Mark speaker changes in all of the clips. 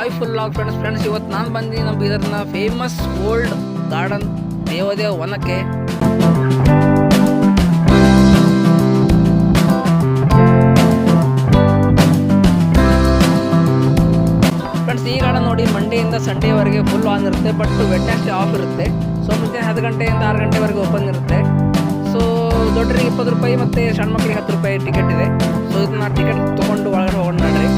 Speaker 1: Joyful log friends. ಇವತ್ತು ನಾನು ಬಂದು ನಮ್ಮ ಬೀದರ್ನ ಫೇಮಸ್ ಓಲ್ಡ್ ಗಾರ್ಡನ್ ದೇವದೇವ ವನಕ್ಕೆ. ಫ್ರೆಂಡ್ಸ್, ಈ ಗಾರ್ಡನ್ ನೋಡಿ ಮಂಡೆಯಿಂದ ಸಂಡೇವರೆಗೆ ಫುಲ್ ಆನ್ ಇರುತ್ತೆ, ಬಟ್ ವೆಡ್ನೆಸ್ಡೇ ಆಫ್ ಇರುತ್ತೆ. ಸೊ ಮುಂಜಾನೆ 10 ಗಂಟೆಯಿಂದ 6 ಗಂಟೆವರೆಗೆ ಓಪನ್ ಇರುತ್ತೆ. ಸೊ ದೊಡ್ಡರಿಗೆ 20 ರೂಪಾಯಿ ಮತ್ತು ಸಣ್ಣ ಮಕ್ಕಳಿಗೆ 10 ರೂಪಾಯಿ ಟಿಕೆಟ್ ಇದೆ. ಸೊ ಇದನ್ನ ಟಿಕೆಟ್ ತೊಗೊಂಡು ಒಳಗಡೆ ಹೋಗೋಣ ನೋಡ್ರಿ.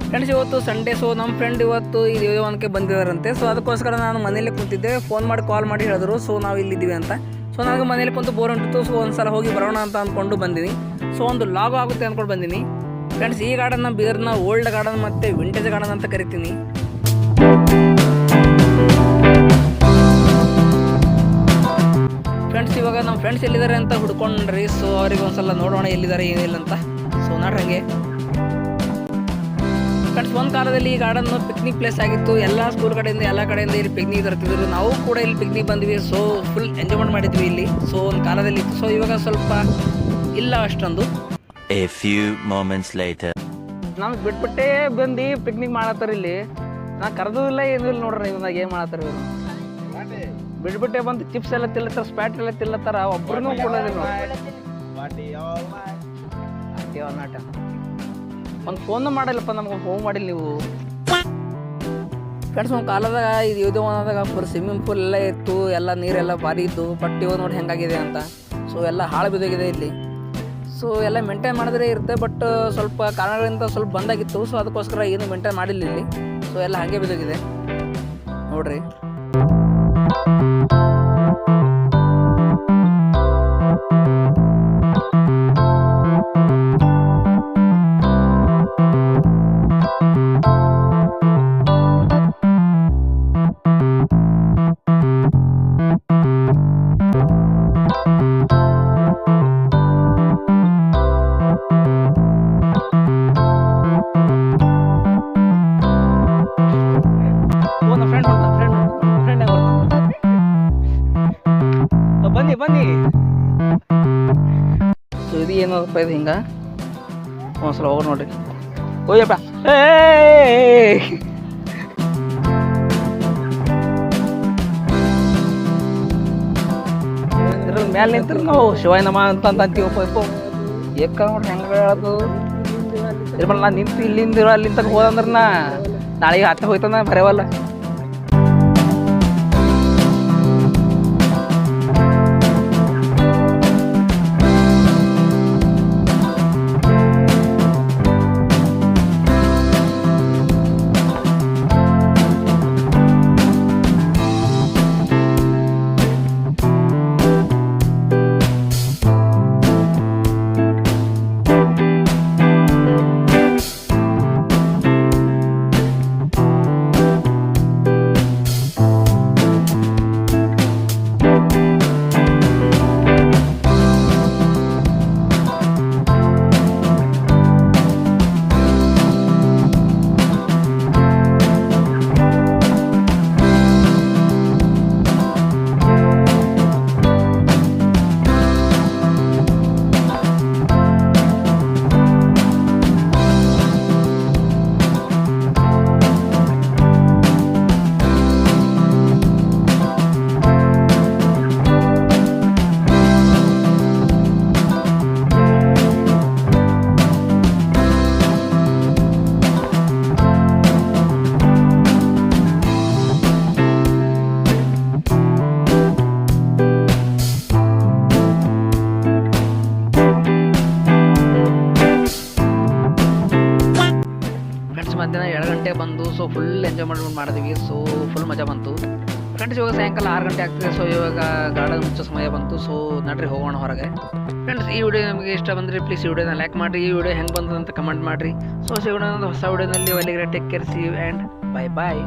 Speaker 1: ಫ್ರೆಂಡ್ಸ್, ಇವತ್ತು ಸಂಡೇ. ಸೊ ನಮ್ಮ ಫ್ರೆಂಡ್ ಇವತ್ತು ಈ ದೇವದೇವನಕ್ಕೆ ಬಂದಿದ್ದಾರಂತೆ. ಸೊ ಅದಕ್ಕೋಸ್ಕರ ನಾನು ಮನೇಲಿ ಕೂತಿದ್ದೆ. ಫೋನ್ ಮಾಡಿ ಕಾಲ್ ಮಾಡಿ ಹೇಳಿದ್ರು ಸೊ ನಾವು ಇಲ್ಲಿದ್ದೀವಿ ಅಂತ. ಸೊ ನನಗೆ ಮನೇಲಿ ಕುಂತು ಬೋರ್ ಉಂಟಿತ್ತು. ಸೊ ಒಂದ್ಸಲ ಹೋಗಿ ಬರೋಣ ಅಂತ ಅಂದ್ಕೊಂಡು ಬಂದೀನಿ. ಸೊ ಒಂದು ಲಾಗ್ ಆಗುತ್ತೆ ಅಂದ್ಕೊಂಡು ಬಂದೀನಿ. ಫ್ರೆಂಡ್ಸ್, ಈ ಗಾರ್ಡನ್ ನಮ್ಮ ಬೀದರ್ನ ಓಲ್ಡ್ ಗಾರ್ಡನ್ ಮತ್ತು ವಿಂಟೇಜ್ ಗಾರ್ಡನ್ ಅಂತ ಕರಿತೀನಿ. ಫ್ರೆಂಡ್ಸ್, ಇವಾಗ ನಮ್ಮ ಫ್ರೆಂಡ್ಸ್ ಎಲ್ಲಿದ್ದಾರೆ ಅಂತ ಹುಡ್ಕೊಂಡ್ರಿ. ಸೊ ಅವ್ರಿಗೆ ಒಂದ್ಸಲ ನೋಡೋಣ ಎಲ್ಲಿದ್ದಾರೆ ಏನಿಲ್ಲ ಅಂತ. ಸೊ ನೋಡ್ರಿ ಹಂಗೆ. ಫ್ರೆಂಡ್ಸ್, ಒಂದು ಕಾಲದಲ್ಲಿ ಈ ಗಾರ್ಡನ್ ಪಿಕ್ನಿಕ್ ಪ್ಲೇಸ್ ಆಗಿತ್ತು. ಎಲ್ಲ ಸ್ಕೂಲ್ ಕಡೆಯಿಂದ ಎಲ್ಲ ಕಡೆಯಿಂದ ಇಲ್ಲಿ ಪಿಕ್ನಿಕ್ ತರ್ತಿದ್ರು. ನಾವು ಕೂಡ ಇಲ್ಲಿ ಪಿಕ್ನಿಕ್ ಬಂದ್ವಿ. ಸೊ ಫುಲ್ ಎಂಜಾಯ್ಮೆಂಟ್ ಮಾಡಿದ್ವಿ ಇಲ್ಲಿ. ಸೊ ಒಂದು ಕಾಲದಲ್ಲಿ ಇತ್ತು. ಸೊ ಇವಾಗ ಸ್ವಲ್ಪ ಇಲ್ಲ ಅಷ್ಟೊಂದು.
Speaker 2: A few moments later.
Speaker 1: ನಮ್ಗೆ ಬಿಟ್ಬಿಟ್ಟೇ ಬಂದು ಪಿಕ್ನಿಕ್ ಮಾಡತ್ತಾರ ಇಲ್ಲಿ. ನಾ ಕರೆದಿಲ್ಲ ಏನೂ ಇಲ್ಲ ನೋಡ್ರಿ. ಇವಾಗ ಏನು ಮಾಡತ್ತಾರ ಇವರು. ಬಿಟ್ಬಿಟ್ಟೆ ಬಂದು ಚಿಪ್ಸ್ ಎಲ್ಲ ತಿಲ್ಲತ್ತಾರ, ಸ್ಪ್ಯಾಟ್ ಎಲ್ಲ ತಿಲ್ಲತ್ತಾರ. ಒಬ್ಬರೂ ಕೊಡೋದಿಲ್ಲ. ಒಂದು ಫೋನ್ ಮಾಡಿಲ್ಲಪ್ಪ ನಮ್ಗೆ, ಫೋನ್ ಮಾಡಿಲ್ಲ ನೀವು. ಫ್ರೆಂಡ್ಸ್, ಒಂದು ಕಾಲದಾಗ ಇದು ದೇವದೇವನದಾಗ ಫುಲ್ ಸ್ವಿಮ್ಮಿಂಗ್ ಪೂಲ್ ಎಲ್ಲ ಇತ್ತು, ಎಲ್ಲ ನೀರೆಲ್ಲ ಭಾರಿ ಇದ್ದು. ಬಟ್ ಇವಾಗ ನೋಡಿ ಹೆಂಗಾಗಿದೆ ಅಂತ. ಸೊ ಎಲ್ಲ ಹಾಳು ಬಿದ್ದೋಗಿದೆ ಇಲ್ಲಿ. ಸೊ ಎಲ್ಲ ಮೇಂಟೈನ್ ಮಾಡಿದ್ರೆ ಇರುತ್ತೆ, ಬಟ್ ಸ್ವಲ್ಪ ಕಾರಣಗಳಿಂದ ಸ್ವಲ್ಪ ಬಂದಾಗಿತ್ತು. ಸೊ ಅದಕ್ಕೋಸ್ಕರ ಏನು ಮೇಂಟೈನ್ ಮಾಡಿಲ್ಲ ಇಲ್ಲಿ. ಸೊ ಎಲ್ಲ ಹಾಗೆ ಬಿದ್ದೋಗಿದೆ ನೋಡ್ರಿ. ಬನ್ನಿ. ಸೊ ಇದು ಏನಪ್ಪ, ಇದು ಹಿಂಗ ಒಂದ್ಸಲ ಹೋಗೋಣ ನೋಡ್ರಿ. ಓಯ್ಯಪ್ಪ, ಇದ್ರ ಮ್ಯಾಲೆ ನಿಂತ್ರಿ ನಾವು ಶಿವಾಯ ನಮ ಅಂತ ಅಂತೀವಪ್ಪ. ಏಕ ನೋಡ್ರಿ ಹೆಂಗ ಹೇಳೋದು. ಇರ್ಬಲ್ಲ ನಾ ನಿಂತು ಇಲ್ಲಿಂದ ಅಲ್ಲಿಂದ ಹೋದಂದ್ರೆ ನಾಳೆಗೆ ಹತ್ತೆ ಹೋಯ್ತಂದ ಬರೇವಲ್ಲ. ಮಧ್ಯಾಹ್ನ 2 ಗಂಟೆ ಬಂದು. ಸೊ ಫುಲ್ ಎಂಜಾಯ್ಮೆಂಟ್ ಮಾಡಿದ್ವಿ. ಸೊ ಫುಲ್ ಮಜಾ ಬಂತು. ಫ್ರೆಂಡ್ಸ್, ಇವಾಗ ಸಾಯಂಕಾಲ 6 ಗಂಟೆ ಆಗ್ತಿದೆ. ಸೊ ಇವಾಗ ಗಾರ್ಡನ್ ಮುಚ್ಚೋ ಸಮಯ ಬಂತು. ಸೊ ನಡ್ರಿ ಹೋಗೋಣ ಹೊರಗೆ. ಫ್ರೆಂಡ್ಸ್, ಈ ವಿಡಿಯೋ ನಿಮಗೆ ಇಷ್ಟ ಬಂದರೆ ಪ್ಲೀಸ್ ಈ ವಿಡಿಯೋನ ಲೈಕ್ ಮಾಡಿರಿ. ಈ ವಿಡಿಯೋ ಹೆಂಗೆ ಬಂತು ಅಂತ ಕಮೆಂಟ್ ಮಾಡಿರಿ. ಸೊ ಸಿಗೋಣ ಹೊಸ ವಿಡಿಯೋನಲ್ಲಿ. ಒಳ್ಳೆಗೆ take care, see you and bye bye.